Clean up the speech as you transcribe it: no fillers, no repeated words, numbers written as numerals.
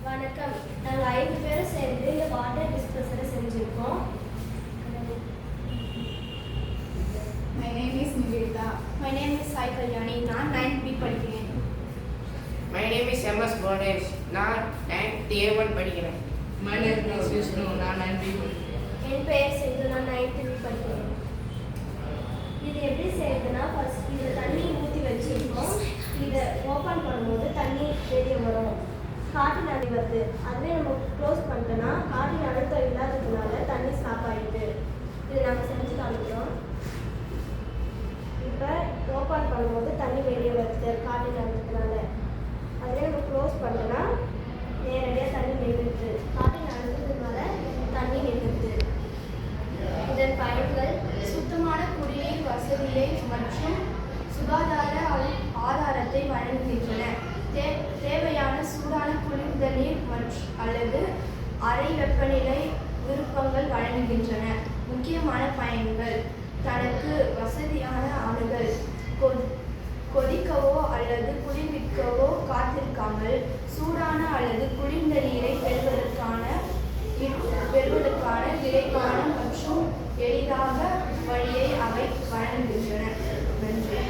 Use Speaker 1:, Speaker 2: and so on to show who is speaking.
Speaker 1: வணக்கம். நாங்கள் 5 பேரும் சேர்ந்து இந்த வாட்டர் டிஸ்பென்சரை செஞ்சுருக்கோம்.
Speaker 2: My name is Nivedita.
Speaker 1: My name is Sai Kalyani. நான் 9th B படிக்கிறேன்.
Speaker 3: My name is MS Bonesh. நான் 9th A1 படிக்கிறேன்.
Speaker 4: My name is Vishnu. நான் 9th B படிக்கிறேன்.
Speaker 1: என் பெயர் செந்து. நான் 9th B படிக்கிறேன். இது எப்படி செய்யுதுன்னா, ஃபர்ஸ்ட் இதில் தண்ணி ஊற்றி வச்சுருக்கோம். இதை ஓப்பன் பண்ணும்போது தண்ணி வெளியே வரும். காற்றின் அடி வருது. அதுவே நம்ம க்ளோஸ் பண்ணிட்டோன்னா காற்றின் அழுத்தம் இல்லாததுனால தண்ணி ஸ்டாப் ஆகிடுது. இது நாங்கள் செஞ்சு காமிக்கிறோம். இப்போ ஓப்பன் பண்ணும்போது தண்ணி வெளியே வருது காற்றின் அழுத்தத்தினால. அதுவே நம்ம க்ளோஸ் பண்ணோன்னா நேரடியாக தண்ணி நின்றுது. காற்றின் அழுத்தத்தினால தண்ணி நின்றுது. இதன் பயன்கள்
Speaker 2: சுத்தமான குடிநீர் வசதியை மற்றும் சுகாதார ஆதாரத்தை வழங்குகின்றன. தேவையான சூடான குளிர்ந்த நீர் அல்லது அறை வெப்பநிலை விருப்பங்கள் வழங்குகின்றன. முக்கியமான பயன்கள்: தனக்கு வசதியான அணுகல், கொதிக்கவோ அல்லது குளிர்விக்கவோ காத்திருக்காமல் சூடான அல்லது குளிர்ந்த நீரை பெறுவதற்கான விரைவான மற்றும் எளிதாக வழியை அவை வழங்குகின்றன. நன்றி.